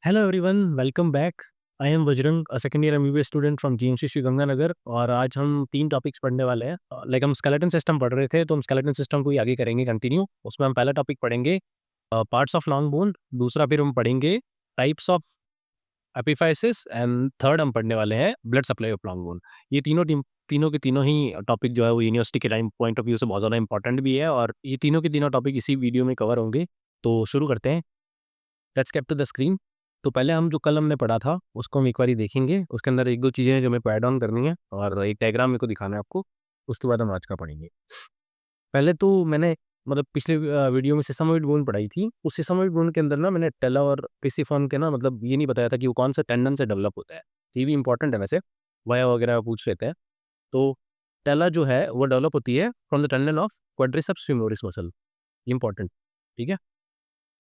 Hello everyone, welcome back. I am Bajrang, a second year MBBS student from GMC Shri Ganganagar. और आज हम 3 topics पढ़ने वाले हैं। लाइक हम स्केलेटन सिस्टम पढ़ रहे थे, तो हम स्केलेटन सिस्टम को ही आगे करेंगे कंटिन्यू। उसमें हम पहला टॉपिक पढ़ेंगे पार्ट्स ऑफ लॉन्ग बोन। दूसरा फिर हम पढ़ेंगे types of epiphysis and third हम पढ़ने वाले हैं blood supply of long bone. ये तीनों के तीनों ही टॉपिक जो है वो यूनिवर्सिटी के टाइम पॉइंट ऑफ व्यू से बहुत ज़्यादा इंपॉर्टेंट भी है, और ये तीनों के तीनों टॉपिक इसी वीडियो में कवर होंगे। तो शुरू करते हैं। Let's get to the screen. तो पहले हम जो कल हमने पढ़ा था उसको हम एक बारी देखेंगे। उसके अंदर एक दो चीज़ें हैं जो हमें को ऐड ऑन करनी है, और एक डायग्राम मेरे को दिखाना है आपको। उसके बाद हम आज का पढ़ेंगे। पहले तो मैंने मतलब पिछले वीडियो में सिस्टमोइड बोन पढ़ाई थी। उस सिस्टमोइड बोन के अंदर ना मैंने टेला और पिसिफॉर्म के ना मतलब ये नहीं बताया था कि वो कौन सा टेंडन से डेवलप होता है। तो ये भी इंपॉर्टेंट है वैसे, वाया वगैरह पूछ लेते हैं। तो टेला जो है वो डेवलप होती है from the tendon of quadriceps femoris muscle. Important, ठीक है।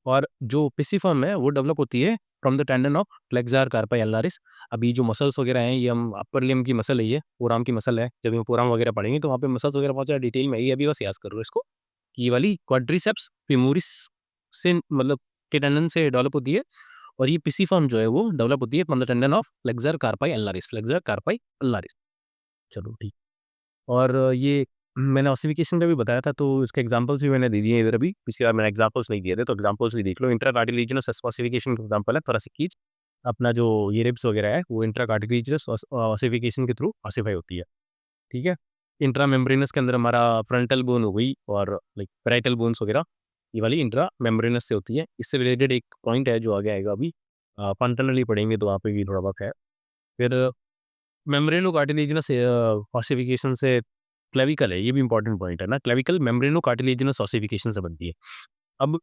और जो पिसिफॉर्म है वो डेवलप होती है from the tendon of flexor कार्पाई अल्नारिस। अभी जो मसल्स वगैरह हैं ये हम अपर लिम्ब की मसल है, ये फोरआर्म की मसल है। जब हम फोरआर्म वगैरह पढ़ेंगे तो वहाँ पे मसल्स वगैरह बहुत ज़्यादा डिटेल में है। ये अभी बस याद करो इसको कि ये वाली क्वाड्रिसेप्स फेमोरिस से मतलब के टेंडन से डेवलप होती है। और ये पिसिफॉर्म जो है वो डेवलप होती है from the tendon of flexor कार्पाई अल्नारिस। Flexor कार्पाई अल्नारिस, चलो ठीक। और ये मैंने ऑसिफिकेशन का भी बताया था, तो इसके एग्जांपल्स भी मैंने दे दिए इधर अभी। पिछली बार मैंने एग्जांपल्स नहीं दिए थे, तो एग्जांपल्स भी देख लो। इंट्राकार्टिलेजिनस ऑसिफिकेशन का एग्जांपल है थोरेसिक। अपना जो ये रिब्स वगैरह है वो इंट्राकार्टिलेजिनस ऑसिफिकेशन के थ्रू ऑसिफाई होती है, ठीक है। इंट्रा मेम्ब्रेनस के अंदर हमारा फ्रंटल बोन हो गई, और लाइक पैराइटल बोन्स वगैरह ये वाली इंट्रा मेम्ब्रेनस से होती है। इससे रिलेटेड एक पॉइंट है जो आगे आएगा अभी, फंक्शनली पढ़ेंगे तो वहाँ पे भी थोड़ा बहुत है। फिर मेम्ब्रेनो कार्टिलेजिनस ऑसिफिकेशन से क्लेविकल है, ये भी इंपॉर्टेंट पॉइंट है ना। क्लेविकल मेम्ब्रेनो कार्टिलेजिनस ऑसिफिकेशन से बनती है। अब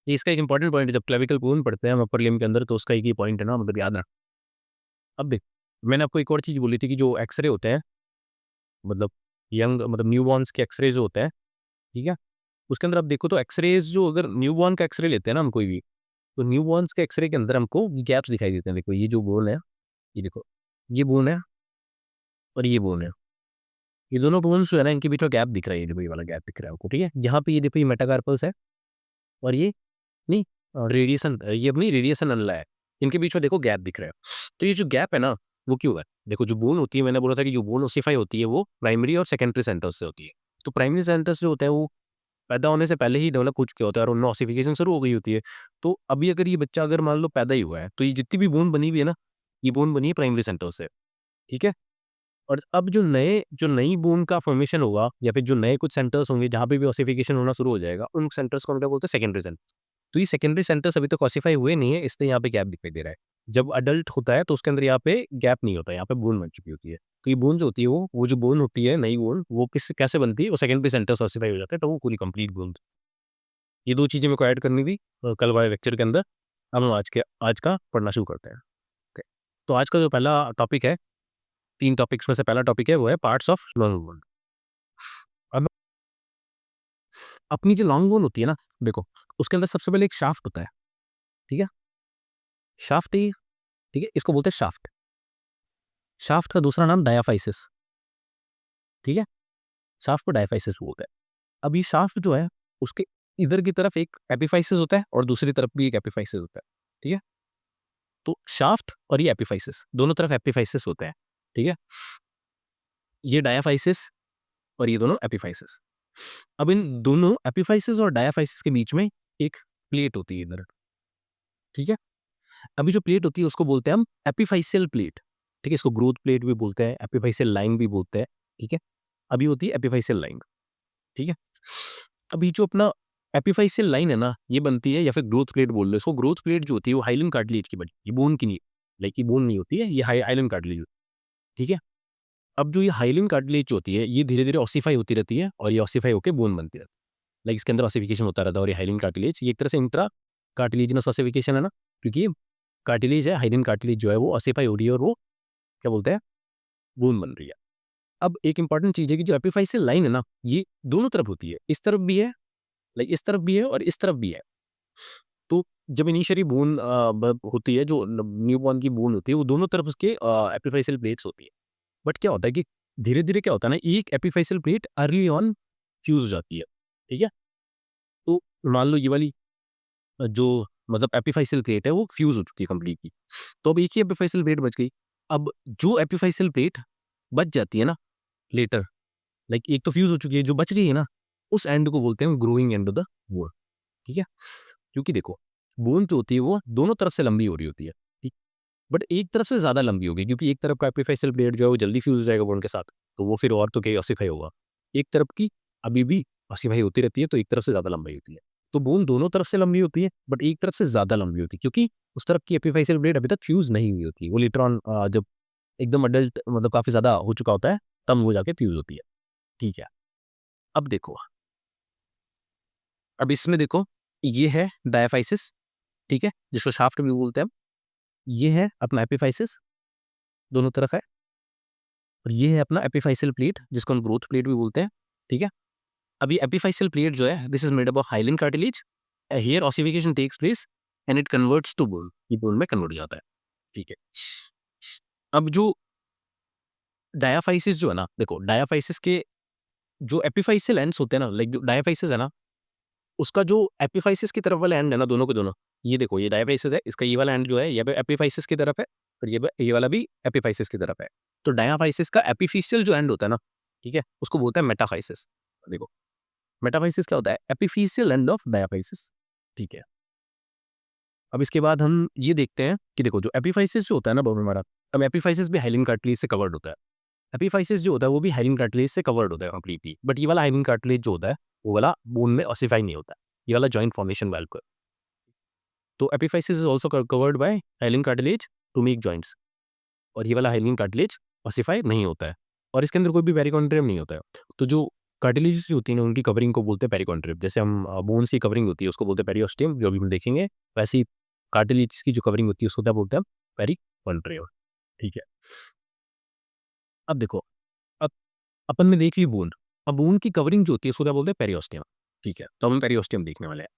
ये इसका एक इंपॉर्टेंट पॉइंट है, जब क्लेविकल बोन पढ़ते हैं हम अपर लिम्ब के अंदर, तो उसका एक ही पॉइंट है ना, मतलब याद रख। अब देख, मैंने आपको एक और चीज़ बोली थी कि जो एक्सरे होते हैं, मतलब यंग मतलब न्यूबॉर्न्स के एक्सरे जो होते हैं, ठीक है। उसके अंदर आप देखो तो एक्सरेज जो, अगर न्यूबॉर्न का एक्सरे लेते हैं ना हम कोई भी, तो न्यूबॉर्न्स के एक्सरे के अंदर हमको गैप्स दिखाई देते हैं। देखो ये जो बोन है, ये देखो, ये बोन है और ये बोन है। ये दोनों बोन्स जो है ना, इनके बीच में गैप दिख रहा है। ये देखो, ये वाला गैप दिख रहा है आपको, ठीक है। यहाँ पे ये देखो, ये मेटाकार्पल्स है, और ये नहीं, रेडिएशन, ये अपनी रेडिएशन अनला है। इनके बीच में देखो गैप दिख रहा है। तो ये जो गैप है ना, वो क्यों है? देखो जो बोन होती है, मैंने बोला था कि जो बोन ओसिफाई होती है वो प्राइमरी और सेकेंडरी सेंटर्स से होती है। तो प्राइमरी सेंटर्स जो होते हैं वो पैदा होने से पहले ही डेवलप हो चुके होते हैं और उनमें ओसिफिकेशन शुरू हो गई होती है। तो अभी अगर ये बच्चा अगर मान लो पैदा ही हुआ है, तो ये जितनी भी बोन बनी हुई है ना, ये बोन बनी है प्राइमरी सेंटर से, ठीक है। और अब जो नई बून का फॉर्मेशन होगा, या फिर जो नए कुछ सेंटर्स होंगे जहाँ पे भी ऑसिफिकेशन होना शुरू हो जाएगा, उन सेंटर्स को हम क्या बोलते हैं? Secondary centre. तो ये सेकेंडरी सेंटर्स अभी तक ऑसिफाई हुए नहीं है, इसलिए यहाँ पे गैप दिखाई दे रहा है। जब अडल्ट होता है तो उसके अंदर यहाँ पे गैप नहीं होता है, यहाँ पे बून बन चुकी होती है। तो ये बून जो होती है वो जो बून होती है, नई बून, वो किस कैसे बनती है? वो सेकेंडरी सेंटर्स ऑसिफाई हो जाते हैं, तो वो पूरी कंप्लीट बून। ये 2 चीज़ें मेरे को ऐड करनी थी कल वाले लेक्चर के अंदर। अब हम आज का पढ़ना शुरू करते हैं। ओके। तो आज का जो पहला टॉपिक है, 3 टॉपिक्स में से पहला टॉपिक है वो है पार्ट्स ऑफ लॉन्ग बोन। अब अपनी जो लॉन्ग बोन होती है ना, देखो उसके अंदर सबसे पहले एक शाफ्ट होता है, ठीक है। शाफ्ट ही, ठीक है, इसको बोलते हैं शाफ्ट। शाफ्ट का दूसरा नाम डायाफाइसिस, ठीक है। शाफ्ट को डायाफाइसिस बोलते हैं। अब ये शाफ्ट जो है, उसके इधर की तरफ एक एपिफाइसिस होता है और दूसरी तरफ भी एक एपिफाइसिस होता है, ठीक है। तो शाफ्ट और ये एपिफाइसिस, दोनों तरफ एपिफाइसिस होते हैं, ठीक है। ये डायाफाइसिस और ये दोनों एपिफाइसिस। अब इन दोनों एपिफाइसिस और डायाफाइसिस के बीच में एक प्लेट होती है इधर, ठीक है। अभी जो प्लेट होती है उसको बोलते हैं हम एपिफाइसियल प्लेट, ठीक है। इसको ग्रोथ प्लेट भी बोलते हैं, एपिफाइसियल लाइन भी बोलते हैं, ठीक है। अभी होती है एपिफाइसियल लाइन, ठीक है। अभी जो अपना एपिफाइसियल लाइन है ना, ये बनती है, या फिर ग्रोथ प्लेट बोल लो इसको। ग्रोथ प्लेट जो होती है वो हाइलन कार्टिलेज की बनती है, ये बोन की नहीं, लाइक ये बोन नहीं होती है, ये हाइलन कार्टिलेज, ठीक है। अब जो ये हाइलन कार्टिलेज जो होती है, ये धीरे-धीरे ऑसिफाई होती रहती है, और ये ऑसिफाई होके बोन बनती रहती है। लाइक इसके अंदर ऑसिफिकेशन होता रहता है, और ये हाइलन कार्टिलेज ये एक तरह से इंट्रा कार्टिलेजिनस ऑसिफिकेशन है ना, क्योंकि ये कार्टिलेज है, हाइलन कार्टिलेज जो है वो ऑसिफाई हो रही है, और वो क्या बोलते हैं? बोन बन रही है। अब एक इंपॉर्टेंट चीज़ है कि जो एपिफाइसियल लाइन है ना, ये दोनों तरफ होती है। इस तरफ भी है, लाइक इस तरफ भी है और इस तरफ भी है। तो जब इनिशियली बोन होती है, जो न्यूबॉर्न की बोन होती है, वो दोनों तरफ उसके एपिफाइसियल प्लेट्स होती है। बट क्या होता है कि धीरे-धीरे क्या होता है ना, एक एपिफाइसियल प्लेट अर्ली ऑन फ्यूज़ हो जाती है, ठीक है? तो मान लो ये वाली जो मतलब एपिफाइसियल प्लेट है वो फ्यूज हो चुकी है कंप्लीटली। तो अब एक ही एपिफाइसियल प्लेट बच गई। अब जो एपिफाइसियल प्लेट बच जाती है ना लेटर, लाइक एक तो फ्यूज हो चुकी है, जो बच रही है ना उस एंड को बोलते हैं growing end of the bone. ठीक है, क्योंकि देखो बोन जो होती है वो दोनों तरफ से लंबी हो रही होती है, ठीक, बट एक तरफ से ज्यादा लंबी होगी क्योंकि एक तरफ का एपिफाइसियल प्लेट जो है वो जल्दी फ्यूज हो जाएगा बोन के साथ, तो वो फिर और तो क्या ऑसिफाई होगा। एक तरफ की अभी भी ऑसिफाई होती रहती है, तो एक तरफ से ज्यादा लंबाई होती है। तो बोन दोनों तरफ से लंबी होती है बट एक तरफ से ज्यादा लंबी होती है क्योंकि उस तरफ की एपिफाइसियल प्लेट अभी तक फ्यूज नहीं हुई होती, वो लिट्रॉन जब एकदम अडल्ट मतलब काफी ज्यादा हो चुका होता है तब वो जाके फ्यूज होती है। ठीक है, अब देखो, अब इसमें देखो ये है डायाफाइसिस, ठीक है, जिसको शाफ्ट भी बोलते हैं हम। ये है अपना एपिफाइसिस, दोनों तरफ है, और ये है अपना एपिफाइसियल प्लेट जिसको हम ग्रोथ प्लेट भी बोलते हैं। ठीक है, अभी एपिफाइसियल प्लेट जो है this is made up of hyaline cartilage, here ossification takes place and it converts to bone, ये बोन में कन्वर्ट हो जाता है। ठीक है, अब जो डायाफाइसिस जो है ना, देखो डायाफाइसिस के जो एपिफाइसियल एंड्स होते हैं ना, लाइक जो डायाफाइसिस है ना उसका जो एपिफाइसिस की तरफ वाला एंड है ना, दोनों के दोनों, ये देखो ये डायाफाइसिस है, इसका ये वाला एंड जो है ये एपिफाइसिस की तरफ है, और ये वाला भी एपिफाइसिस की तरफ है। तो डायाफाइसिस का एपिफिशियल जो एंड होता है ना, ठीक है, उसको बोलते हैं मेटाफाइसिस। देखो मेटाफाइसिस क्या होता है, एपिफिशियल एंड ऑफ डायाफाइसिस। ठीक है, अब इसके बाद हम ये देखते हैं कि देखो जो एपिफाइसिस जो होता है ना बोन हमारा, अब एपिफाइसिस भी हाइलिन कार्टिलेज से कवर्ड होता है। एपिफाइसिस जो होता है वो भी हाइलिन कार्टिलेज से कवर्ड होता है कंप्लीटली, बट ये वाला हाइलिन कार्टिलेज जो होता है वो वाला बोन में ऑसिफाई नहीं होता है, ये वाला जॉइंट फॉर्मेशन वाल्व। तो epiphysis is also covered by hyaline cartilage to make joints, और ये वाला हाइलिन कार्टिलेज ऑसिफाई नहीं होता है, और इसके अंदर कोई भी पेरिकॉन्ट्रियम नहीं होता है। तो जो कार्टिलेजेस होती है ना उनकी कवरिंग को बोलते हैं पेरिकॉन्ट्रियम, जैसे हम बोन्स की कवरिंग होती है उसको बोलते हैं पेरियोस्टियम, जो अभी हम देखेंगे, वैसे ही कार्टिलेजेस की जो कवरिंग होती है उसको क्या बोलते हैं, पेरिकॉन्ट्रियम। ठीक है, अब देखो, अब अपन ने देख ली बोन, अब बोन की कवरिंग जो होती है उसको क्या बोलते हैं, पेरियोस्टियम। ठीक है, तो हम पेरियोस्टियम देखने वाले हैं।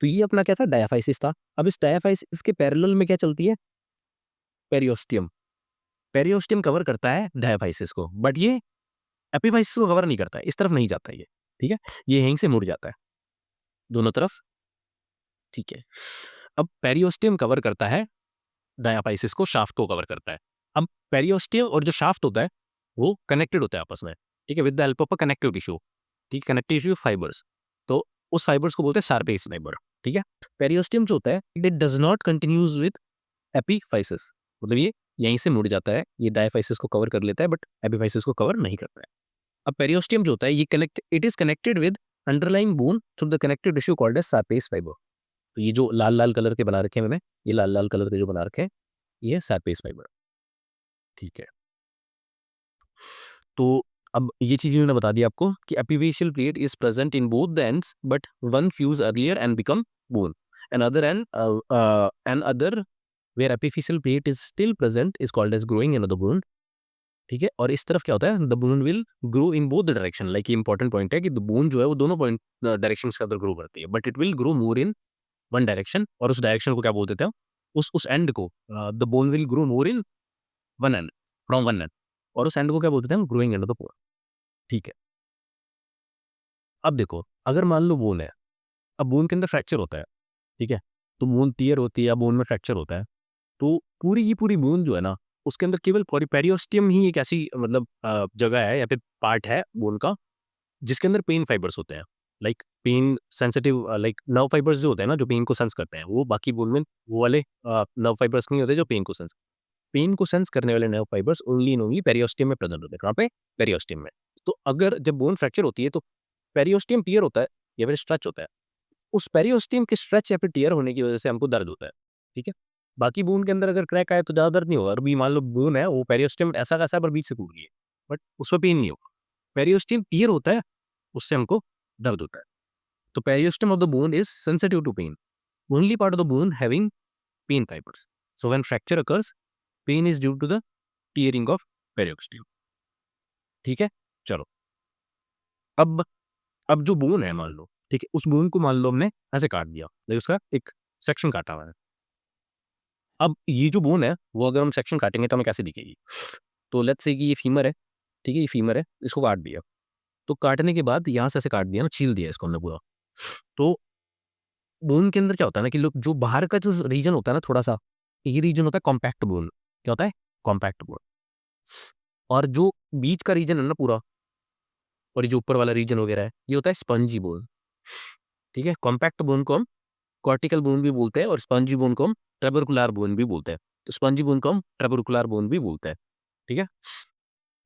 तो ये अपना क्या था, डायाफाइसिस था। अब इस डायाफाइसिस के पैरेलल में क्या चलती है, पेरियोस्टियम। पेरियोस्टियम कवर करता है डायाफाइसिस को, बट ये एपिफाइसिस को कवर नहीं करता है, इस तरफ नहीं जाता है ये। ठीक है, ये यहीं से मुड़ जाता है दोनों तरफ। ठीक है, अब पेरियोस्टियम कवर करता है डायाफाइसिस को, शाफ्ट को कवर करता है। अब पेरियोस्टियम और जो शाफ्ट होता है वो कनेक्टेड होता है आपस में, ठीक है, with the help of a connective tissue. ठीक, कनेक्टिव टिश्यू फाइबर्स, तो उस फाइबर्स को बोलते हैं सारपेस फाइबर। ठीक है, पेरियोस्टियम जो होता है it does not continues with epiphysis, मतलब ये यहीं से मुड़ जाता है, ये डायाफाइसिस को कवर कर लेता है बट एपिफाइसिस को कवर नहीं करता है। अब पेरियोस्टियम जो होता है ये connect it is connected with underlying bone through the connective tissue called as Sharpey's fibre. तो ये जो लाल लाल कलर के बना रखे हैं मैंने, ये लाल लाल कलर के जो बना रखे हैं ये है सारपेस फाइबर। ठीक है, तो अब ये चीज़ मैंने बता दी आपको कि epiphyseal plate is present in both the ends but one fuse earlier and become bone, and other end other where epiphyseal plate is still present is called as growing in the bone. ठीक है, और इस तरफ क्या होता है, the bone will grow in both the direction, like ये important point है कि द बोन जो है वो दोनों पॉइंट डायरेक्शन के अंदर ग्रो करती है, but it will grow more in one direction, और उस डायरेक्शन को क्या बोल देते हैं, उस एंड को the bone will grow more in one and, from one and, और उस एंड को क्या बोल देते हैं, growing end of the bone. ठीक है, अब देखो अगर मान लो बोन है, अब बोन के अंदर फ्रैक्चर होता है, ठीक है, तो बोन टियर होती है या बोन में फ्रैक्चर होता है, तो पूरी की पूरी बोन जो है ना उसके अंदर केवल पेरियोस्टियम ही एक ऐसी मतलब जगह है या फिर पार्ट है बोन का जिसके अंदर पेन फाइबर्स होते हैं, like pain sensitive, like nerve fibres जो होते हैं ना जो पेन को सेंस करते हैं, वो बाकी बोन में वो वाले नर्व फाइबर्स नहीं होते जो पेन को सेंस करने वाले nerve fibres only in only periosteum में प्रेजेंट होते हैं। कहाँ पे, पेरियोस्टियम में। तो अगर जब बोन फ्रैक्चर होती है तो पेरियोस्टियम टियर होता है या फिर स्ट्रेच होता है, उस पेरियोस्टियम के स्ट्रेच या फिर टियर होने की वजह से हमको दर्द होता है। ठीक है, बाकी बोन के अंदर अगर क्रैक आए तो ज़्यादा दर्द नहीं होगा, अभी मान लो बोन है वो पेरियोस्टियम ऐसा कैसा है पर बीच से टूट गई है, बट उसमें पेन नहीं होगा। पेरियोस्टियम टियर होता है, उससे हमको दर्द होता है। तो periosteum of the bone is sensitive to pain, only part of the bone having pain fibres, so when fracture occurs pain is due to the tearing of periosteum. ठीक है, चलो, अब जो बोन है मान लो, ठीक है, उस बोन को मान लो हमने ऐसे काट दिया, लाइक उसका एक सेक्शन काटा हुआ है। अब ये जो बोन है वो अगर हम सेक्शन काटेंगे तो हमें कैसे दिखेगी, तो लेट्स से कि ये फीमर है, ठीक है, ये फीमर है, इसको काट दिया, तो काटने के बाद यहाँ से ऐसे काट दिया ना, छील दिया इसको हमने पूरा, तो बोन के अंदर क्या होता है ना कि लोग जो बाहर का जो रीजन होता है ना थोड़ा सा, ये रीजन होता है कॉम्पैक्ट बोन। क्या होता है? Compact bone. और जो बीच का रीजन है ना पूरा, और ये जो ऊपर वाला रीजन वगैरह है, ये होता है स्पंजी बोन। ठीक है, कॉम्पैक्ट बोन को हम कॉर्टिकल बोन भी बोलते हैं और स्पंजी बोन को हम ट्रेबरकुलर बोन भी बोलते हैं। तो स्पंजी बोन को हम ट्रेबरकुलर बोन भी बोलते हैं। ठीक है,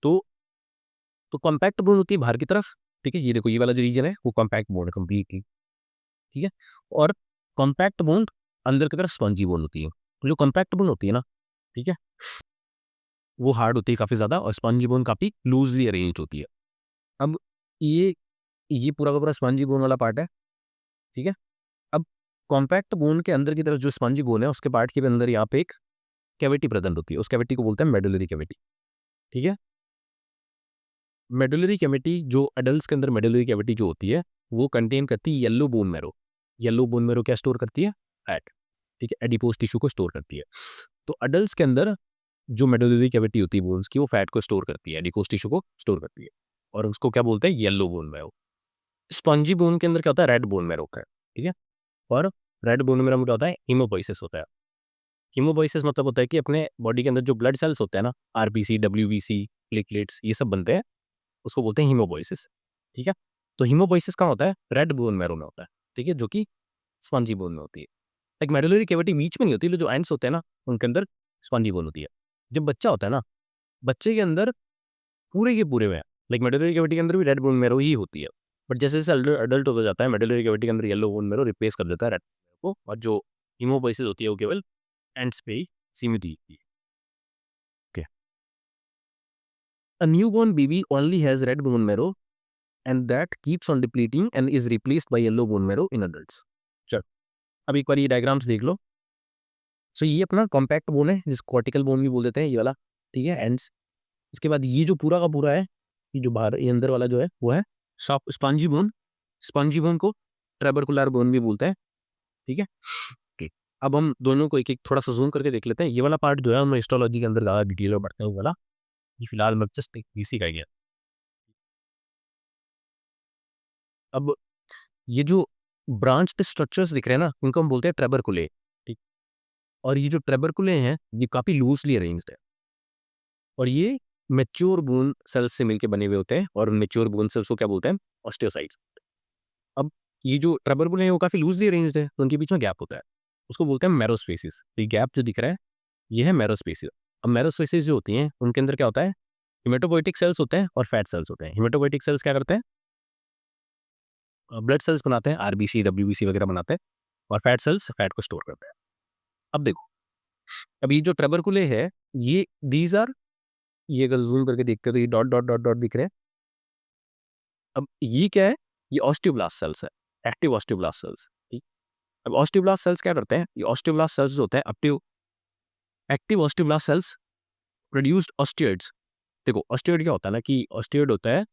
तो कॉम्पैक्ट बोन होती है बाहर की तरफ। ठीक है, ये देखो ये वाला जो रीजन है वो कॉम्पैक्ट बोन है कंप्लीटली। ठीक है, और कॉम्पैक्ट बोन अंदर की तरफ स्पंजी बोन होती है। तो जो कॉम्पैक्ट बोन होती है ना, ठीक है, वो हार्ड होती है काफी ज्यादा, और स्पंजी बोन काफी लूजली अरेंज होती है। अब ये पूरा का पूरा स्पंजी बोन वाला पार्ट है। ठीक है, अब कॉम्पैक्ट बोन के अंदर की तरफ जो स्पंजी बोन है उसके पार्ट के अंदर यहाँ पे एक कैविटी प्रेजेंट होती है। उस कैविटी को बोलते हैं मेडुलरी कैविटी। ठीक है, मेडुलरी कैविटी जो एडल्ट्स के अंदर मेडुलरी कैविटी जो होती है वो कंटेन करती है yellow bone marrow. Yellow bone marrow क्या स्टोर करती है? फैट। ठीक है, एडिपोज टिश्यू को स्टोर करती है। तो अडल्ट्स के अंदर जो मेडुलरी कैविटी होती है बोन्स की, वो फैट को स्टोर करती है, एडिपोज टिश्यू को स्टोर करती है, और उसको क्या बोलते हैं? Yellow bone marrow. Spongy bone के अंदर क्या होता है? रेड बोन मैरो होता है। ठीक है, और रेड बोन मैरो में क्या होता है? हीमोपोइसिस होता है। हीमोपोइसिस मतलब होता है कि अपने बॉडी के अंदर जो ब्लड सेल्स होते हैं ना, आरबीसी, डब्ल्यूबीसी, प्लेटलेट्स, ये सब बनते हैं, उसको बोलते हैं हीमोपोइसिस। ठीक है, तो हीमोपोइसिस कहाँ होता है? रेड बोन मैरो में होता है। ठीक है, जो कि स्पंजी बोन में होती है। एक मेडुलरी कैविटी बीच में नहीं होती, जो एंड्स होते हैं ना उनके अंदर स्पंजी बोन होती है। जब बच्चा होता है ना, बच्चे के अंदर पूरे के पूरे में लाइक मेडुलरी कैविटी के अंदर भी रेड बोन मैरो ही होती है। बट जैसे जैसे अडल्ट होता जाता है, मेडुलरी कैविटी के अंदर येलो बोन मैरो रिप्लेस कर देता है रेड को, और जो हीमोपोइसिस होती है वो केवल एंड्स पे ही सीमित ही होती है। Okay, a newborn baby only has red bone marrow and that keeps on depleting and is replaced by yellow bone marrow in adults. चल, अब एक बार ये डायग्राम्स देख लो। सो ये अपना कॉम्पैक्ट बोन है जिसको कॉर्टिकल बोन भी बोल देते हैं, ये वाला। ठीक है, एंड्स। इसके बाद ये जो पूरा का पूरा है, ये जो बाहर ये अंदर वाला जो है वो है soft spongy bone. Spongy bone को ट्रेबरकुलर बोन भी बोलते हैं। ठीक है, ओके। अब हम दोनों को एक एक थोड़ा सा जूम करके देख लेते हैं। ये वाला पार्ट जो है हम हिस्टोलॉजी के अंदर ज़्यादा डिटेल में बढ़ते हैं वाला, ये फिलहाल मैं जस्ट एक बेसिक आइडिया। अब ये जो ब्रांच स्ट्रक्चर्स दिख रहे हैं ना, उनको हम बोलते हैं ट्रेबरकुले। ठीक, और ये जो ट्रेबरकुले हैं ये काफ़ी लूजली अरेंज्ड है, और ये मैच्योर बोन सेल्स से मिलके बने हुए होते हैं, और मैच्योर बोन सेल्स को क्या बोलते हैं? ऑस्टियोसाइट्स। अब ये जो ट्रेबरकुले हैं वो काफ़ी लूजली अरेंज्ड है, तो उनके बीच में गैप होता है, उसको बोलते हैं मैरोस्पेसिस। ये गैप जो दिख रहा है ये है मैरोस्पेसिस। अब मैरोस्पेसिस जो होती हैं उनके अंदर क्या होता है? हिमेटोपोइटिक सेल्स होते हैं और फैट सेल्स होते हैं। हिमेटोपोइटिक सेल्स क्या करते हैं? ब्लड सेल्स बनाते हैं, आरबीसी, डब्ल्यूबीसी वगैरह बनाते हैं, और फैट सेल्स फैट को स्टोर करते हैं। अब देखो, अब ये जो ट्रेबरकुले है, ये दीज आर, ये अगर जूम करके देखते हो तो ये डॉट डॉट डॉट डॉट दिख रहे हैं। अब ये क्या है? ये ऑस्टियोब्लास्ट सेल्स है, एक्टिव ऑस्टियोब्लास्ट सेल्स। ठीक, अब ऑस्टियोब्लास्ट सेल्स क्या करते हैं? ये ऑस्टियोब्लास्ट सेल्स जो होते हैं active active osteoblast cells produced osteoids. देखो ऑस्टियोइड क्या होता है ना कि ऑस्टियोइड होता है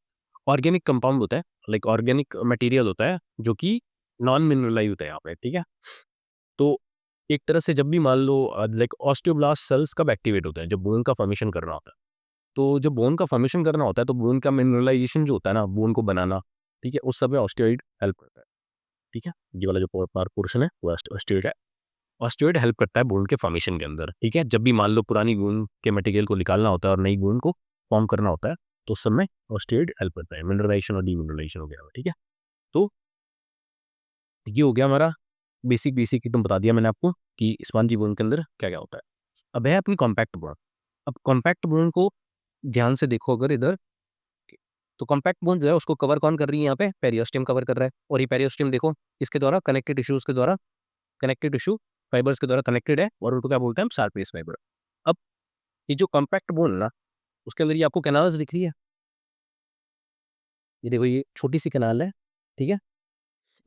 ऑर्गेनिक कंपाउंड होता है, लाइक ऑर्गेनिक मटेरियल होता है जो कि नॉन मिनरलाइज होता है यहाँ पे। ठीक है, तो एक तरह से जब भी मान लो लाइक ऑस्टियोब्लास्ट सेल्स कब एक्टिवेट होता है? जब बोन का फॉर्मेशन करना होता है। तो जब बोन का फॉर्मेशन करना होता है तो बोन का मिनरलाइजेशन जो होता है ना, बोन को बनाना, ठीक है, उस समय ऑस्टियोइड हेल्प करता है। ठीक है, ये वाला जो पोर्शन है वो ऑस्टियोइड है। ऑस्टियोइड हेल्प करता है बोन के फॉर्मेशन के अंदर। ठीक है, जब भी मान लो पुरानी बोन के मटेरियल को निकालना होता है और नई बोन को फॉर्म करना होता है, तो उस समय ऑस्टियोइड हेल्प करता है मिनरलाइजेशन और डीमिनरलाइजेशन वगैरह में। ठीक है, तो ये हो गया हमारा बेसिक बेसिक एकदम बता दिया मैंने आपको कि स्पंजी बोन के अंदर क्या क्या होता है। अब है अपनी कॉम्पैक्ट बोन। अब कॉम्पैक्ट बोन को ध्यान से देखो अगर इधर, तो कॉम्पैक्ट बोन जो है उसको कवर कौन कर रही है? यहाँ पे पेरियोस्टियम कवर कर रहा है, और ये पेरियोस्टियम देखो इसके द्वारा कनेक्टेड टिश्यूज के द्वारा, कनेक्टेड टिश्यू फाइबर्स के द्वारा कनेक्टेड है, और उनको क्या बोलते हैं हम? सारपेस फाइबर। अब ये जो कॉम्पैक्ट बोन है ना, उसके अंदर ये आपको कैनाल्स दिख रही है, ये देखो ये छोटी सी कैनाल है। ठीक है,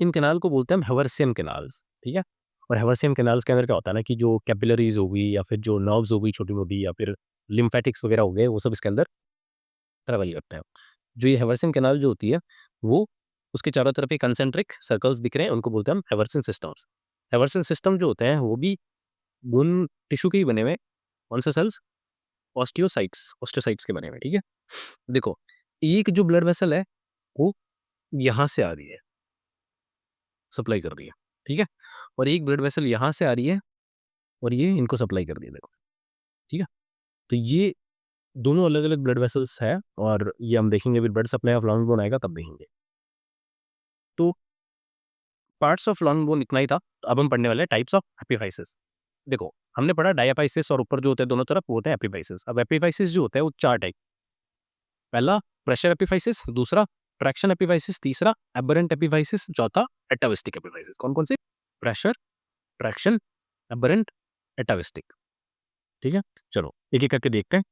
इन कैनाल को बोलते हैं हम हेवर्सियन कैनाल्स। ठीक है, और हेवर्सियन कैनाल्स के अंदर क्या होता है ना कि जो कैपिलरीज हो गई या फिर जो नर्व्स हो गई छोटी मोटी, या फिर लिम्फेटिक्स वगैरह हो गए, वो सब इसके अंदर ट्रेवल करते हैं। जो ये हेवर्सियन कैनाल जो होती है वो, उसके चारों तरफ ये कंसेंट्रिक सर्कल्स दिख रहे हैं, उनको बोलते हैं हम हेवर्सियन सिस्टम्स। हेवर्सियन सिस्टम जो होते हैं वो भी बोन टिश्यू के ही बने हुए, कौन से सेल्स? ऑस्टियोसाइट्स, ऑस्टियोसाइट्स के बने हुए। ठीक है, देखो एक जो ब्लड वेसल है वो यहाँ से आ रही है, सप्लाई कर रही है। ठीक है, और एक ब्लड वेसल यहाँ से आ रही है और ये इनको सप्लाई कर दिया, देखो, ठीक है। तो ये दोनों अलग अलग ब्लड वेसल्स है और ये हम देखेंगे फिर blood supply of long bone आएगा तब देखेंगे। तो पार्ट्स ऑफ लॉन्ग बोन इतना ही था। तो अब हम पढ़ने वाले हैं टाइप्स ऑफ एपिफाइसिस। देखो, हमने पढ़ा डायफाइसिस और ऊपर जो होते हैं दोनों तरफ वो होते हैं एपिफाइसिस। अब एपिफाइसिस जो होता है वो 4 टाइप। पहला प्रेशर एपिफाइसिस, दूसरा ट्रैक्शन एपिफाइसिस, तीसरा एबरेंट एपिफाइसिस, चौथा एटाविस्टिक एपिफाइसिस। कौन कौन से? Pressure, traction, aberrant, atavistic. ठीक है, चलो एक एक करके देखते हैं।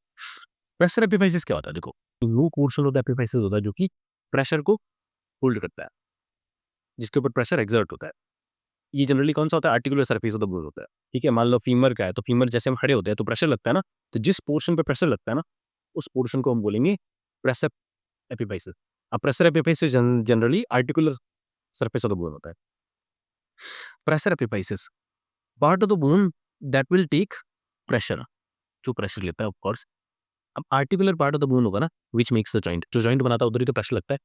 प्रेशर एपिफाइसिस क्या होता है? देखो, वो पोर्शन ऑफ द एपिफाइसिस होता है जो कि प्रेशर को होल्ड करता है, जिसके ऊपर प्रेशर एक्सर्ट होता है। ये जनरली कौन सा होता है? Articular surface of the bone होता है। ठीक है, मान लो फीमर का है तो फीमर जैसे हम खड़े होते हैं तो प्रेशर लगता है ना, तो जिस पोर्शन पे प्रेशर लगता है ना उस पोर्शन को हम बोलेंगे प्रेशर एपिफाइसिस। अब pressure epiphysis generally articular surface of the bone होता है। Pressure epiphysis part of the bone that will take pressure, जो प्रेशर लेता है ऑफ कोर्स। अब articular part of the bone होगा ना विच मेक्स द जॉइंट, जो जॉइंट बनाता है उधर ही तो प्रेशर लगता है।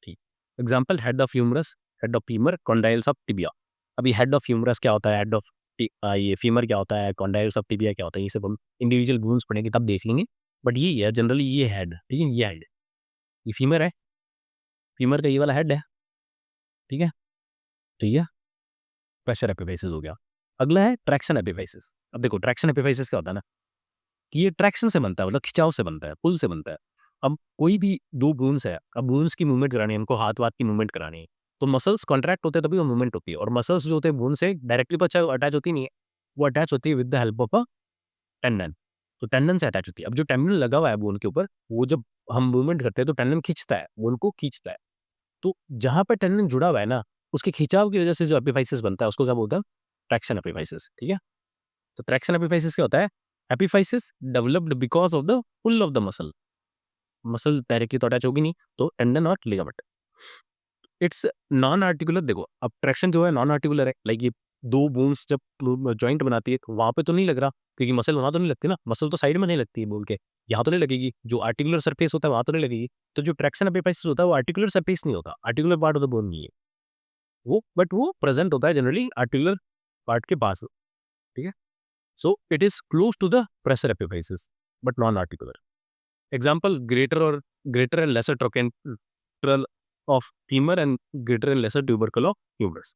ठीक, example head of humerus, head of femur, condyles of tibia. अभी हेड ऑफ ह्यूमरस क्या होता है, हेड ऑफ ये फीमर क्या होता है, कॉन्डाइल्स ऑफ टिबिया क्या होता है, ये सब हम इंडिविजुअल बोन्स पढ़ेंगे तब देख लेंगे। बट ये है जनरली ये हेड, ठीक है, ये हेड, ये फीमर है, फीमर का ये वाला हेड है, ठीक है। तो ये प्रेशर एपिफाइसिस हो गया। अगला है ट्रैक्शन एपिफाइसिस। अब देखो ट्रैक्शन एपिफाइसिस क्या होता है ना कि ये ट्रैक्शन से बनता है, मतलब खिंचाव से बनता है, पुल से बनता है। अब कोई भी दो बोन्स है, अब बोन्स की मूवमेंट करानी है, हमको हाथ वाथ की मूवमेंट करानी है, तो मसल्स कॉन्ट्रैक्ट होते हैं तभी वो मूवमेंट होती है। और मसल्स जो होते हैं बोन से डायरेक्टली तो अटैच होती नहीं है, वो अटैच होती है with the help of a tendon. तो टेंडन से अटैच होती है। अब जो टेंडन लगा हुआ है बोन के ऊपर, वो जब हम मूवमेंट करते हैं तो टेंडन खींचता है, बोन को खींचता है। तो जहाँ पे टेंडन जुड़ा हुआ है ना, उसके खिंचाव की वजह से जो एपिफाइसिस बनता है उसको क्या बोलते हैं? Traction epiphysis. ठीक है, तो ट्रैक्शन एपिफाइसिस क्या होता है? Epiphysis developed because of the pull of the muscle. Muscle directly तो अटैच होगी नहीं, तो टेंडन और लिगामेंट। It's non articular. देखो, अब ट्रैक्शन जो है नॉन आर्टिकुलर है, लाइक ये दो बोन्स जब जॉइंट बनाती है तो वहां पे तो नहीं लग रहा, क्योंकि मसल वहां तो नहीं लगती ना, मसल तो साइड में नहीं लगती है बोल के, यहाँ तो नहीं लगेगी। जो आर्टिकुलर सरफेस होता है वहां तो नहीं लगेगी। तो जो ट्रैक्शन एपिफाइसिस होता है वो आर्टिकुलर सरफेस नहीं होता, articular part of the bone नहीं है वो, बट वो प्रेजेंट होता है जनरली आर्टिकुलर पार्ट के पास। ठीक है, so it is close to the pressure epiphysis but non articular. Example greater and lesser trochanter of femur and greater and lesser tubercle of humerus.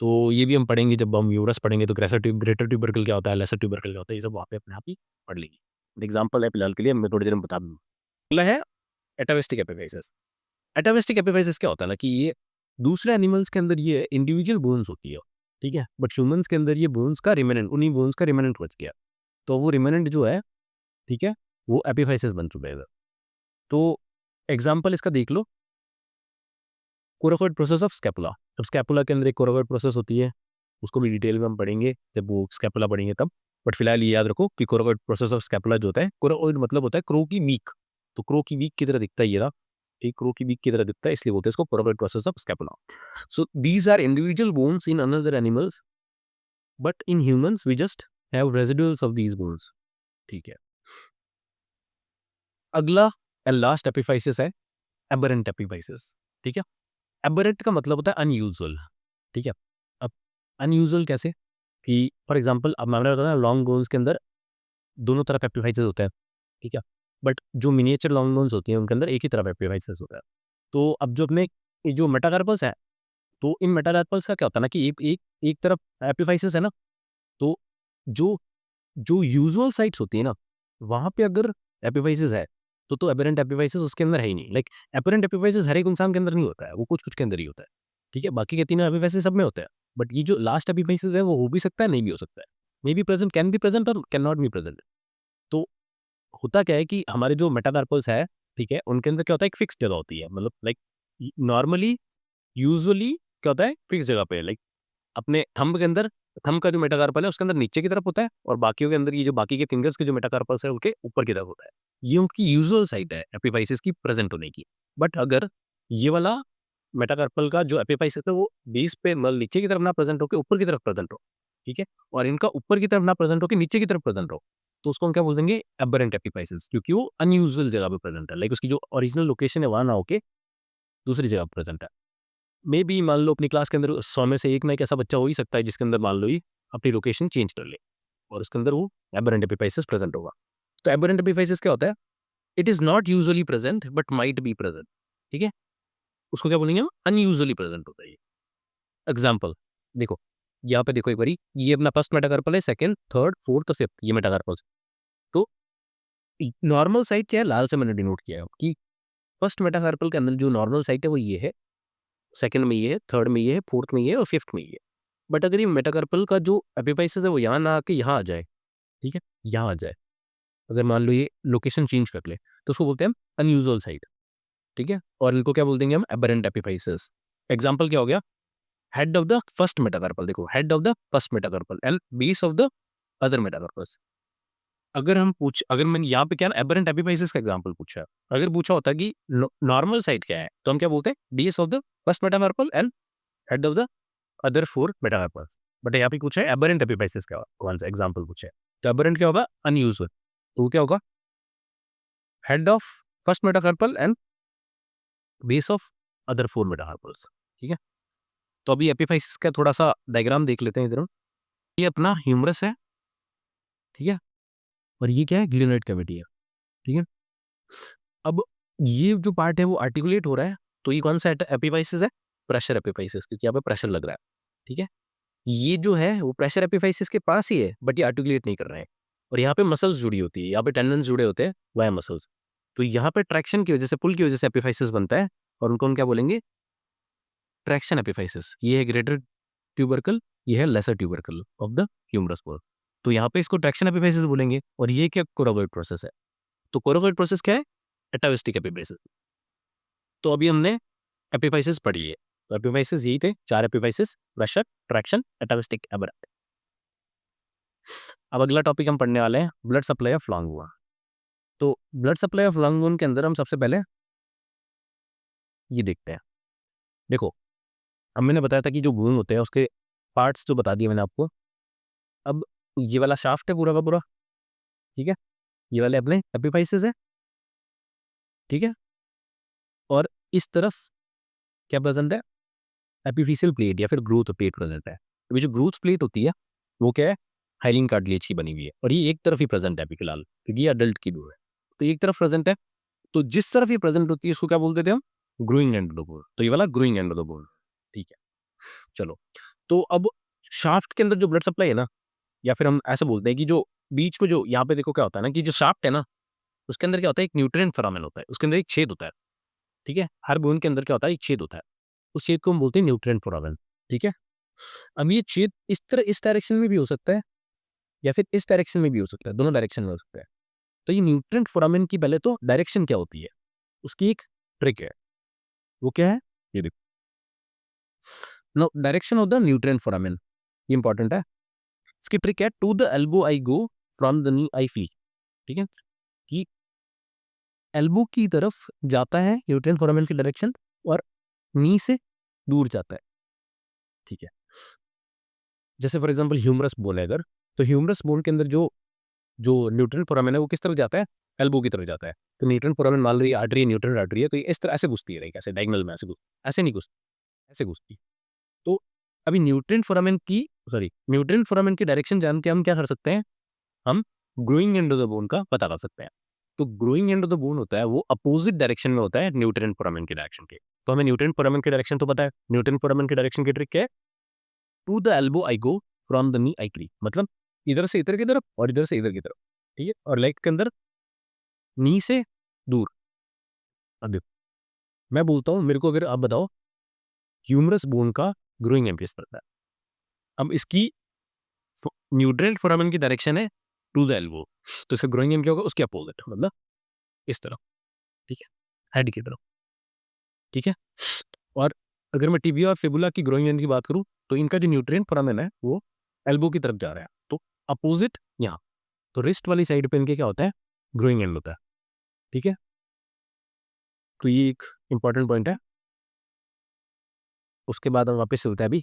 तो ये भी हम पढ़ेंगे जब हम ह्यूमरस पढ़ेंगे, तो ग्रेटर ट्यूबरकल क्या होता है, लेसर ट्यूबरकल क्या होता है, ये सब वहाँ पे अपने आप ही पढ़ लेंगे। एग्जाम्पल है फिलहाल के लिए, मैं थोड़ी देर में बता दूंगा। अगला है एटाविस्टिक एपिफाइसिस। एटाविस्टिक एपिफाइसिस क्या होता है ना कि ये दूसरे एनिमल्स के अंदर ये इंडिविजुअल बोन्स होती है, ठीक है, बट ह्यूमंस के अंदर ये बोन्स का रिमेनेंट, उन्हीं बोन्स का रिमेनेंट बच गया। तो वो रिमेनेंट जो है, ठीक है, वो एपिफाइसिस बन चुका है। तो एग्जाम्पल इसका देख लो, कोराकोइड प्रोसेस ऑफ स्कैपुला। अब स्कैपुला के अंदर एक कोराकोइड प्रोसेस होती है, उसको भी डिटेल में हम पढ़ेंगे जब वो स्कैपुला पढ़ेंगे तब। बट फिलहाल ये याद रखो कि कोराकोइड प्रोसेस ऑफ स्कैपुला जो होता है, कोराकोइड मतलब होता है क्रो की वीक, तो क्रो की वीक की तरह दिखता है ये रहा, एक क्रो की वीक की तरह दिखता है, इसलिए बोलते हैं इसको coracoid process of scapula. So these are individual bones in another animals, but in humans we just have residuals of these bones. ठीक है, अगला एंड लास्ट एपिफाइसिस है एबरेंट एपिफाइसिस। ठीक है, एबरेंट का मतलब होता है अनयूजुअल। ठीक है, अब अनयूजुअल कैसे कि फॉर एग्जांपल अब मैंने बताया लॉन्ग बोन्स के अंदर दोनों तरफ एपिफाइसिस होता है, ठीक है, बट जो मिनिएचर लॉन्ग बोन्स होती हैं उनके अंदर एक ही तरफ एपिफाइसिस होता है। तो अब जो अपने ये जो मेटाकार्पल्स है, तो इन मेटाकार्पल्स का क्या होता है ना कि एक तरफ एपिफाइसिस है ना, तो जो जो यूजुअल साइट्स होती है ना, वहाँ पे अगर एपिफाइसिस है तो एबरेंट एपिफाइसिस उसके अंदर है ही नहीं। लाइक एबरेंट एपिफाइसिस हर एक इंसान के अंदर नहीं होता है, वो कुछ कुछ के अंदर ही होता है। ठीक है, बाकी के तीनों एपिफाइसिस सब में होते हैं, बट ये जो लास्ट एपिफाइसिस है वो हो भी सकता है, नहीं भी हो सकता है, may be present, can be present और कैन नॉट बी प्रेजेंट। तो होता क्या है कि हमारे जो मेटाकार्पल्स है, ठीक है, उनके अंदर क्या होता है, एक फिक्स जगह होती है, मतलब लाइक नॉर्मली यूजुअली क्या होता है, फिक्स जगह पे, लाइक अपने थंब के अंदर, थंब का जो मेटाकार्पल है उसके अंदर नीचे की तरफ होता है, और बाकियों के अंदर ये जो बाकी के फिंगर्स के जो मेटाकार्पल्स है उनके ऊपर की तरफ होता है। ये उनकी यूजुअल साइट है एपिफाइसिस की प्रेजेंट होने की। बट अगर ये वाला मेटाकार्पल का जो एपिफाइसिस है वो बेस पे, मतलब नीचे की तरफ ना प्रेजेंट होकर ऊपर की तरफ प्रेजेंट हो, ठीक है, और इनका ऊपर की तरफ ना प्रेजेंट होकर नीचे की तरफ प्रेजेंट हो, तो उसको हम क्या बोल देंगे, एबरेंट एपिफाइसिस, क्योंकि वो अनयूजुअल जगह पे प्रेजेंट है, लाइक उसकी जो ओरिजिनल लोकेशन है वहां ना होके दूसरी जगह प्रेजेंट है। मे बी मान लो अपनी क्लास के अंदर 100 में से एक ना एक ऐसा बच्चा हो ही सकता है जिसके अंदर मान लो ये अपनी लोकेशन चेंज कर ले और उसके अंदर वो एबरेंट एपिफाइसिस प्रेजेंट होगा। तो एबरेंट एपिफाइसिस क्या होता है? It is not usually present but might be present. ठीक है, उसको क्या बोलेंगे हम? अनयूजुअली प्रेजेंट होता है ये। एग्जाम्पल देखो, यहाँ पे देखो एक बारी, ये अपना फर्स्ट मेटाकार्पल है, सेकंड, थर्ड, फोर्थ और फिफ्थ, ये मेटाकार्पल। तो नॉर्मल साइट क्या है? लाल से मैंने डिनोट किया है कि फर्स्ट मेटाकार्पल के अंदर जो नॉर्मल साइट है वो ये है, सेकंड में ये है, थर्ड में ये है, फोर्थ में ये है और फिफ्थ में ये है। बट अगर ये मेटाकार्पल का जो एपिफाइसिस है वो यहाँ ना आके यहाँ आ जाए, ठीक है, यहाँ आ जाए, अगर मान लो ये लोकेशन चेंज कर ले, तो उसको बोलते हैं हम अनयूजुअल साइट। ठीक है, और इनको क्या बोल देंगे हम? Aberrant epiphysis. एग्जाम्पल क्या हो गया? Head of the first metacarpal, देखो head of the first metacarpal and base of the other metacarpals. अगर मैंने यहाँ पे क्या एबरेंट एपिफाइसिस का एग्जांपल पूछा है, अगर पूछा होता कि नॉर्मल साइट क्या है, तो हम क्या बोलते हैं? Base of the first metacarpal and head of the other four metacarpals. But यहाँ पे पूछा है एबरेंट एपिफाइसिस का कौन सा एग्जांपल पूछा है, तो एबरेंट क्या होगा? अनयूजुअल। तो क्या होगा? Head of first metacarpal and base of other four metacarpals. ठीक है, तो अभी एपिफाइसिस का थोड़ा सा डायग्राम देख लेते हैं इधर। ये अपना ह्यूमरस है, ठीक है, और ये क्या है? ग्लिनोइड कैविटी है। ठीक है, अब ये जो पार्ट है वो आर्टिकुलेट हो रहा है, तो ये कौन सा एपिफाइसिस है? प्रेशर एपिफाइसिस, क्योंकि यहाँ पे प्रेशर लग रहा है। ठीक है, ये जो है वो प्रेशर एपिफाइसिस के पास ही है बट ये आर्टिकुलेट नहीं कर रहा है। और यहाँ पे मसल्स जुड़ी होती है, यहाँ पे टेंडन्स जुड़े होते हैं, वाया मसल्स। तो यहाँ पे ट्रैक्शन की वजह से, पुल की वजह से एपिफाइसिस बनता है, और उनको हम क्या बोलेंगे? Traction epiphysis. ये है ग्रेटर ट्यूबरकल, ये है lesser tubercle of the humerus ball. तो यहाँ पे इसको ट्रैक्शन एपिफाइसिस बोलेंगे। और ये क्या कोरोगोइड प्रोसेस है? तो कोरोगोइड प्रोसेस क्या है? एटाविस्टिक एपिफाइसिस। तो अभी हमने एपिफाइसिस पढ़ी है, तो एपिफाइसिस यही थे, 4 epiphysis: pressure, traction, atavistic, aberrant. अब अगला टॉपिक हम पढ़ने वाले हैं blood supply of long bone. तो blood supply of long bone के अंदर हम सबसे पहले ये देखते हैं। देखो, अब मैंने बताया था कि जो बोन होते हैं उसके पार्ट्स जो बता दिए मैंने आपको। अब ये वाला शाफ्ट है पूरा का पूरा, ठीक है, ये वाले अपने एपिफाइसिस है, ठीक है, और इस तरफ क्या प्रेजेंट है? एपिफिशियल प्लेट या फिर ग्रोथ प्लेट प्रेजेंट है। अभी जो ग्रोथ प्लेट होती है वो क्या है? हाइलिन कार्टिलेज की बनी हुई है, और ये एक तरफ ही प्रेजेंट है अभी फिलहाल, क्योंकि ये अडल्ट की डोर है, तो एक तरफ प्रेजेंट है। तो जिस तरफ ये प्रेजेंट होती है उसको क्या बोलते थे हम? Growing end of the bone. तो ये वाला growing end of the bone. ठीक है, चलो, तो अब शाफ्ट के अंदर जो ब्लड सप्लाई है ना, या फिर हम ऐसे बोलते हैं कि जो बीच में जो यहाँ पे देखो क्या होता है ना, कि जो शाफ्ट है ना उसके अंदर क्या होता है? एक न्यूट्रिएंट फोरामेन होता है, उसके अंदर एक छेद होता है। ठीक है, हर बोन के अंदर क्या होता है? एक छेद होता है, उस छेद को हम बोलते हैं न्यूट्रिएंट फोरामेन। ठीक है, अब ये छेद इस तरह इस डायरेक्शन में भी हो सकता है या फिर इस डायरेक्शन में भी हो सकता है, दोनों डायरेक्शन में हो सकता है। तो ये न्यूट्रिएंट फोरामेन की पहले तो डायरेक्शन क्या होती है, उसकी एक ट्रिक है। वो क्या है? ये देखो, know direction of the nutrient foramen, ये इंपॉर्टेंट है। इसकी ट्रिक है to the elbow I go, from the knee I flee. ठीक है, कि एल्बो की तरफ जाता है न्यूट्रिएंट फोरामेन की डायरेक्शन, और नी से दूर जाता है। ठीक है, जैसे फॉर एग्जांपल ह्यूमरस बोन है अगर, तो ह्यूमरस बोन के अंदर जो जो न्यूट्रिएंट फोरामेन है वो किस तरफ जाता है? एल्बो की तरफ जाता है। तो न्यूट्रिएंट फोरामेन मान लो ये आर्टरी है, न्यूट्रिएंट आर्टरी है, तो ये इस तरह ऐसे घुसती है, लाइक ऐसे डायगोनल में ऐसे ऐसे नहीं घुसती, ऐसे घुसती। तो अभी न्यूट्रिएंट फोरामेन की, सॉरी, न्यूट्रिएंट फोरामेन की डायरेक्शन जान के हम क्या कर सकते हैं? हम growing end of the bone का पता कर सकते हैं। तो growing end of the bone होता है वो अपोजिट डायरेक्शन में होता है न्यूट्रिएंट फोरामेन की डायरेक्शन के। तो हमें न्यूट्रिएंट फोरामेन की डायरेक्शन तो पता है, न्यूट्रिएंट फोरामेन की डायरेक्शन की ट्रिक क्या है? To the elbow I go, from the knee I flee, मतलब इधर से इधर की तरफ और इधर से इधर की तरफ। ठीक है, और लेग के अंदर नी से दूर। अब देखो, मैं बोलता हूँ, मेरे को अगर आप बताओ ह्यूमरस बोन का ग्रोइंग एंड किस तरफ है, अब इसकी न्यूट्रिएंट फोरामेन की डायरेक्शन है टू द एल्बो, तो इसका ग्रोइंग एंड क्या होगा? उसके अपोजिट, मतलब इस तरफ। ठीक है, हेड की तरफ। ठीक है, और अगर मैं टिबिया और फिबुला की ग्रोइंग एंड की बात करूं, तो इनका जो न्यूट्रिएंट फोरामेन है वो एल्बो की तरफ जा रहा है, तो अपोजिट यहाँ। तो रिस्ट वाली साइड पे इनके क्या होता है? ग्रोइंग एंड होता है। ठीक है, तो ये एक इंपॉर्टेंट पॉइंट है। उसके बाद हम वापस से होता है अभी,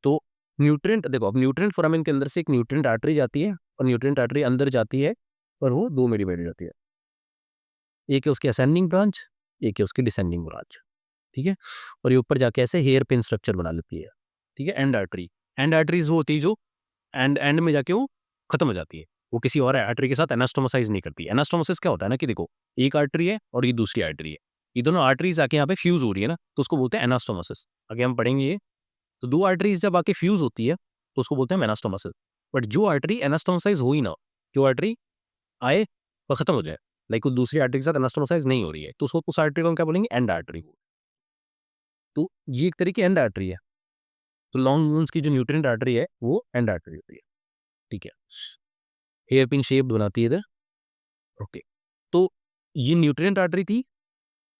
तो न्यूट्रिएंट देखो, अब न्यूट्रिएंट फोरामेन के अंदर से एक न्यूट्रिएंट आर्टरी जाती है, और न्यूट्रिएंट आर्टरी अंदर जाती है, और वो दो में डिवाइड हो जाती है। एक है उसकी असेंडिंग ब्रांच, एक है उसकी डिसेंडिंग ब्रांच। ठीक है, और ये ऊपर जाके ऐसे हेयर पिन स्ट्रक्चर बना लेती है, ठीक है। एंड आर्टरीज वो होती है जो एंड में जाके वो खत्म हो जाती है, वो किसी और आर्टरी के साथ एनास्टोमोसाइज नहीं करती। एनास्टोमोसिस क्या होता है ना कि देखो, एक आर्टरी है और ये दूसरी आर्टरी है, ये दोनों आर्टरीज आके यहाँ पे फ्यूज हो रही है ना, तो उसको बोलते हैं एनास्टोमोसिस। आगे हम पढ़ेंगे ये। तो दो आर्टरीज जब आके फ्यूज होती है तो उसको बोलते हैं एनास्टोमोसिस। बट जो आर्टरी एनास्टोमोसाइज हो ही ना, जो आर्टरी आए और खत्म हो जाए, लाइक वो दूसरी आर्टरी के साथ एनास्टोमोसाइज नहीं हो रही है, तो उसको उस आर्टरी को हम क्या बोलेंगे, एंड आर्टरी। तो ये एक तरीके एंड आर्टरी है। तो लॉन्ग बोन्स की जो न्यूट्रिएंट आर्टरी है वो एंड आर्टरी होती है, ठीक है। हेयर पिन शेप बनाती है इधर, ओके। तो ये न्यूट्रिएंट आर्टरी थी,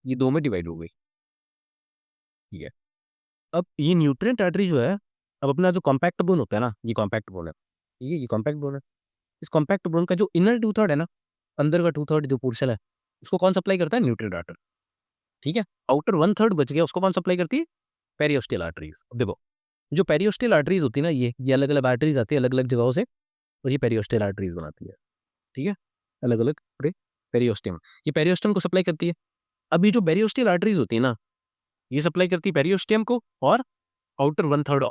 ये दो में डिवाइड हो गई, ठीक है। अब ये न्यूट्रिएंट आर्टरी जो है, अब अपना जो कॉम्पैक्ट बोन होता है ना, ये कॉम्पैक्ट बोन है, ये कॉम्पैक्ट बोन है। इस कॉम्पैक्ट बोन का जो इनर टू थर्ड है ना, अंदर का टू थर्ड जो पोर्शन है, उसको कौन सप्लाई करता है, न्यूट्रिएंट आर्टरी, ठीक है। आउटर वन थर्ड बच गया, उसको कौन सप्लाई करती है, पेरियोस्टल आर्टरीज। अब देखो, जो पेरियोस्टल आर्टरीज होती है ना, ये अलग अलग आर्टरीज आती है अलग अलग जगहों से, और ये पेरियोस्टल आर्टरीज बनाती है, ठीक है। अलग अलग पेरियोस्टम, ये पेरियोस्टम को सप्लाई करती है। अब ये जो पेरियोस्टल आर्टरीज होती है ना, ये सप्लाई करती है पेरियोस्टम को और outer one third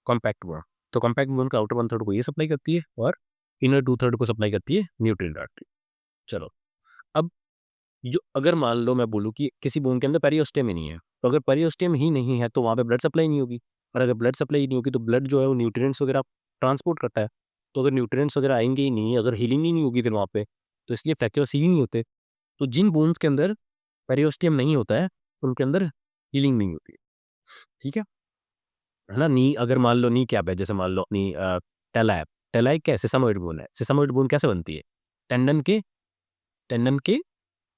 compact bone. तो कॉम्पैक्ट बोन का आउटर वन थर्ड को ये सप्लाई करती है, और इनर टू थर्ड को सप्लाई करती है न्यूट्रिएंट आर्टरी। चलो, अब जो अगर मान लो मैं बोलूँ कि किसी बोन के अंदर पेरियोस्टम ही नहीं है, तो अगर पेरियोस्टम ही नहीं है तो वहाँ पे ब्लड सप्लाई नहीं होगी, और अगर ब्लड सप्लाई नहीं होगी तो ब्लड जो है वो न्यूट्रिएंट्स वगैरह ट्रांसपोर्ट करता है। तो अगर न्यूट्रिएंट्स वगैरह आएंगे ही नहीं, अगर हीलिंग ही नहीं होगी फिर वहाँ पे, तो इसलिए फ्रैक्चर्स ही नहीं होते। तो जिन बोन्स के अंदर पेरियोस्टियम नहीं होता है, उनके अंदर हीलिंग नहीं होती है, ठीक है ना। नी अगर मान लो नी क्या है, जैसे मान लो अपनी टेला है, टेला एक क्या है, सिसामोइड बोन है। सिसामोइड बोन कैसे बनती है, टेंडन के टेंडन के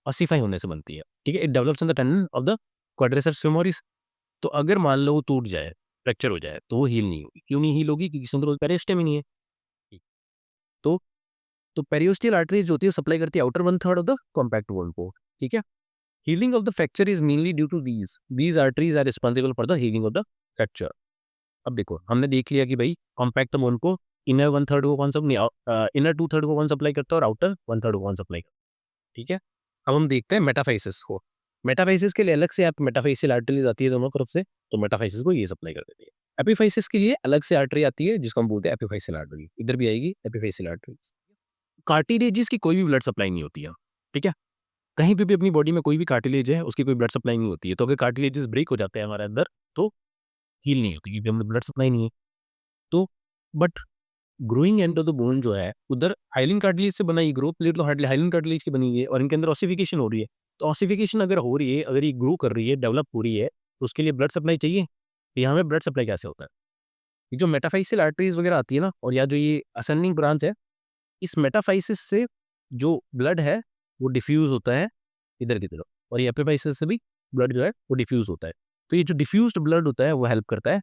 ऑसिफाई होने से बनती है, ठीक है। It develops in the tendon of the quadriceps femoris. तो अगर मान लो वो टूट जाए, फ्रैक्चर हो जाए, तो वो हील नहीं होगी। क्यों नहीं हील होगी, क्योंकि उसके अंदर पेरियोस्टियम ही नहीं है। ठीक। तो पेरियोस्टियल आर्टरीज जो होती है सप्लाई करती है outer one third of the compact bone को, ठीक है। Healing of the fracture is mainly due to these. These arteries are responsible for the healing of the fracture. अब देखो, हमने देख लिया कि भाई कॉम्पैक्ट बोन को इनर वन थर्ड को कौन इनर टू थर्ड को कौन सप्लाई करता है और आउटर वन थर्ड को कौन सप्लाई करता है, ठीक है। अब हम देखते हैं मेटाफाइसिस को। मेटाफाइसिस के लिए अलग से आप मेटाफाइसियल आर्टरीज आती है दोनों तरफ से, तो मेटाफाइसिस को ये सप्लाई कर देती है। एपिफाइसिस के लिए अलग से आर्टरी आती है जिसको हम बोलते हैं एपिफाइसियल आर्टरी, इधर भी आएगी एपिफाइसियल आर्टरीज। कार्टिलेजिस की कोई भी ब्लड सप्लाई नहीं होती है, ठीक है। कहीं पे भी अपनी बॉडी में कोई भी कार्टिलेज है, उसकी कोई ब्लड सप्लाई नहीं होती है। तो अगर कार्टिलेजेस ब्रेक हो जाते हैं हमारे अंदर, तो हील नहीं होती, क्योंकि हमें ब्लड सप्लाई नहीं है। तो but growing end of the bone जो है, उधर हाइलिन कार्टिलेज से बना, ये ग्रो प्लेट तो हाइलिन कार्टिलेज की बनी है, और इनके अंदर ऑसिफिकेशन हो रही है। तो ऑसिफिकेशन अगर हो रही है, अगर ये ग्रो कर रही है, डेवलप हो रही है, तो उसके लिए ब्लड सप्लाई चाहिए। तो यहाँ पे ब्लड सप्लाई कैसे होता है, ये जो मेटाफाइसियल आर्टरीज वगैरह आती है ना, और या जो ये असेंडिंग ब्रांच है, इस मेटाफाइसिस से जो ब्लड है वो डिफ्यूज होता है इधर की तरफ, और ये एपिफाइसिस से भी ब्लड जो है वो डिफ्यूज होता है। तो ये जो डिफ्यूज्ड ब्लड होता है वो हेल्प करता है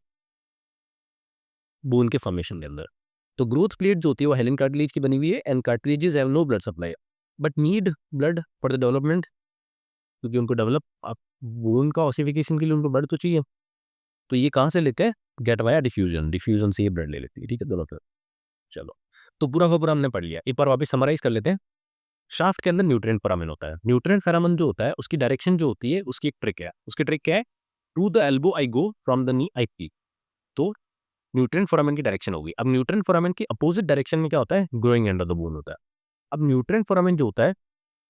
बोन के फॉर्मेशन के अंदर। तो ग्रोथ प्लेट जो होती है वो हेलिन कार्टिलेज की बनी हुई है, and cartilages have no blood supply but need blood for the development, क्योंकि उनको डेवलप बोन का ऑसिफिकेशन के लिए उनको ब्लड तो चाहिए। तो ये कहाँ से लेते हैं, गेट वाया डिफ्यूजन, डिफ्यूजन से ये ब्लड ले लेती है, ठीक है दोनों तरफ। चलो, तो पूरा का पूरा हमने पढ़ लिया, एक बार वापस समराइज कर लेते हैं। शाफ्ट के अंदर न्यूट्रिएंट फोरामेन होता है। न्यूट्रिएंट फोरामेन जो होता है उसकी डायरेक्शन जो होती है, उसकी एक ट्रिक है। उसकी ट्रिक क्या है, to the elbow I go, from the knee I peek. तो न्यूट्रिएंट फोरामेन की डायरेक्शन होगी। अब न्यूट्रिएंट फोरामेन की अपोजिट डायरेक्शन में क्या होता है, growing end of the bone होता है। अब न्यूट्रिएंट फोरामेन जो होता है,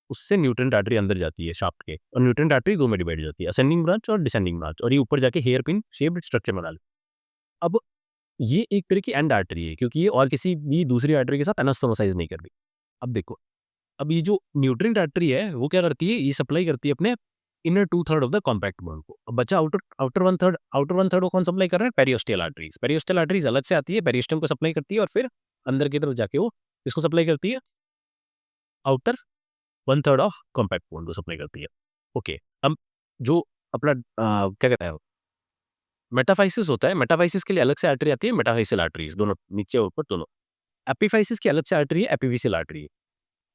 उससे न्यूट्रिएंट आर्टरी अंदर जाती है शाफ्ट के, और न्यूट्रिएंट आर्टरी दो में डिवाइड हो जाती है, असेंडिंग ब्रांच और डिसेंडिंग ब्रांच, और ये ऊपर जाके हेयर पिन शेप्ड स्ट्रक्चर बना ले। अब ये एक तरह की एंड आर्टरी है, क्योंकि ये और किसी भी दूसरी आर्टरी के साथ एनास्टोमोसाइज नहीं कर रही। अब देखो, अब ये जो न्यूट्रिएंट आर्टरी है वो क्या करती है, ये सप्लाई करती है अपने inner two third of the compact bone को। अब बचा आउटर आउटर वन थर्ड को कौन सप्लाई कर रहा है, पेरियोस्टियल आर्टरीज। पेरियोस्टियल आर्टरीज अलग से आती है, पेरियोस्टम को सप्लाई करती है, और फिर अंदर की तरफ जाके वो इसको सप्लाई करती है, outer one third of compact bone को सप्लाई करती है। ओके, अब जो अपना क्या कहता है, मेटाफाइसिस होता है, मेटाफाइसिस के लिए अलग से आर्टरी आती है, मेटाफाइसियल आर्टरीज दोनों, नीचे और ऊपर दोनों। एपिफाइसिस की अलग से आर्टरी है, एपिफिशियल आर्टरी है।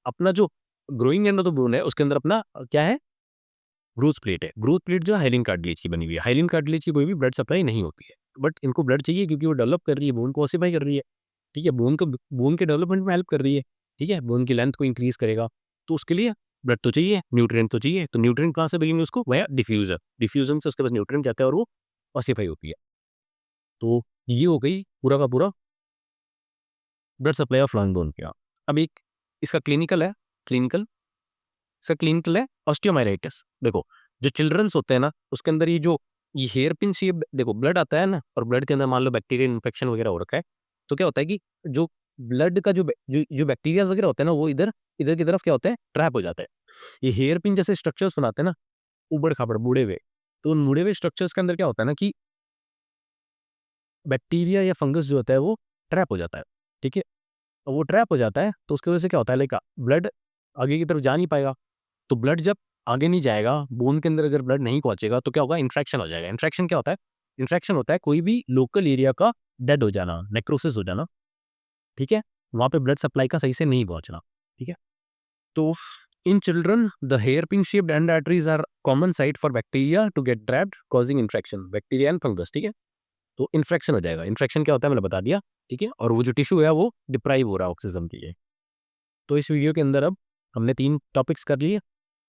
अपना जो growing end of the bone है उसके अंदर अपना क्या है, ग्रोथ प्लेट है। ग्रोथ प्लेट जो है हाइलिन कार्टिलेज की बनी हुई है। हाइलिन कार्टिलेज की कोई भी ब्लड सप्लाई नहीं होती है, बट इनको ब्लड चाहिए क्योंकि वो डेवलप कर रही है, बोन को ऑसिफाई कर रही है, ठीक है। बोन के डेवलपमेंट में हेल्प कर रही है, ठीक है। बोन की लेंथ को इंक्रीज करेगा, तो उसके लिए ब्लड तो चाहिए, न्यूट्रिएंट तो चाहिए, तो न्यूट्रिएंट कहाँ से मिलेंगे उसको? वाया डिफ्यूज़र, डिफ्यूज़न से उसके पास न्यूट्रिएंट जाता है और वो ऑसिफाई होती है। तो ये हो गई पूरा का पूरा blood supply of lung bone का। अब एक इसका क्लिनिकल इसका क्लिनिकल है ऑस्टियोमाइलाइटिस। देखो, जो चिल्ड्रंस होते हैं ना, उसके अंदर ये हेयर पिन शेप, देखो ब्लड आता है ना, और ब्लड के अंदर मान लो बैक्टीरियल इन्फेक्शन वगैरह हो रखा है, तो क्या होता है कि जो ब्लड का जो बैक्टीरिया वगैरह होते हैं ना, वो इधर इधर की तरफ क्या होता है, ट्रैप हो जाता है। ये हेयर पिन जैसे स्ट्रक्चर्स बनाते हैं ना, ऊबड़-खाबड़, मुड़े हुए, तो उन मुड़े हुए स्ट्रक्चर्स के अंदर क्या होता है ना कि बैक्टीरिया या फंगस जो होता है वो ट्रैप हो जाता है, ठीक है? और वो ट्रैप हो जाता है, तो उसकी वजह से क्या होता है, लाइक ब्लड आगे की तरफ जा नहीं पाएगा। तो ब्लड जब आगे नहीं जाएगा, बोन के अंदर अगर ब्लड नहीं पहुँचेगा, तो क्या होगा, इन्फेक्शन हो जाएगा। इन्फेक्शन क्या होता है? इन्फेक्शन होता है कोई भी लोकल एरिया का डेड हो जाना, नेक्रोसिस हो जाना, ठीक है? वहाँ पे ब्लड सप्लाई का सही से नहीं पहुँचना, ठीक है? तो in children the hairpin shaped end arteries are common site for bacteria to get trapped causing infection, bacteria and fungus, ठीक है? तो इन्फेक्शन हो जाएगा। इन्फेक्शन क्या होता है मैंने बता दिया, ठीक है? और वो जो टिश्यू है वो डिप्राइव हो रहा है ऑक्सीजन के लिए। तो इस वीडियो के अंदर अब हमने 3 टॉपिक्स कर लिए।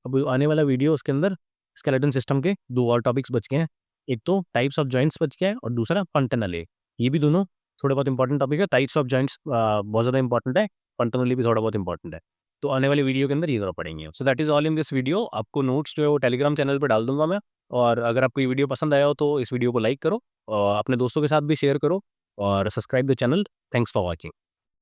अब आने वाला वीडियो उसके अंदर स्केलेटन सिस्टम के 2 और टॉपिक्स बच गए हैं। एक तो टाइप्स ऑफ जॉइंट्स बच गया है और दूसरा फंक्शनल। ये भी दोनों थोड़े बहुत इंपॉर्टेंट टॉपिक है। टाइप्स ऑफ जॉइंट्स बहुत ज़्यादा इंपॉर्टेंट है, फंक्शनली भी थोड़ा बहुत इंपॉर्टेंट है। तो आने वाली वीडियो के अंदर ये दोनों पढ़ेंगे। So that is all in this video. आपको नोट्स जो है वो टेलीग्राम चैनल पे डाल दूँगा मैं, और अगर आपको ये वीडियो पसंद आया हो तो इस वीडियो को लाइक करो और अपने दोस्तों के साथ भी शेयर करो और subscribe the channel. Thanks for watching.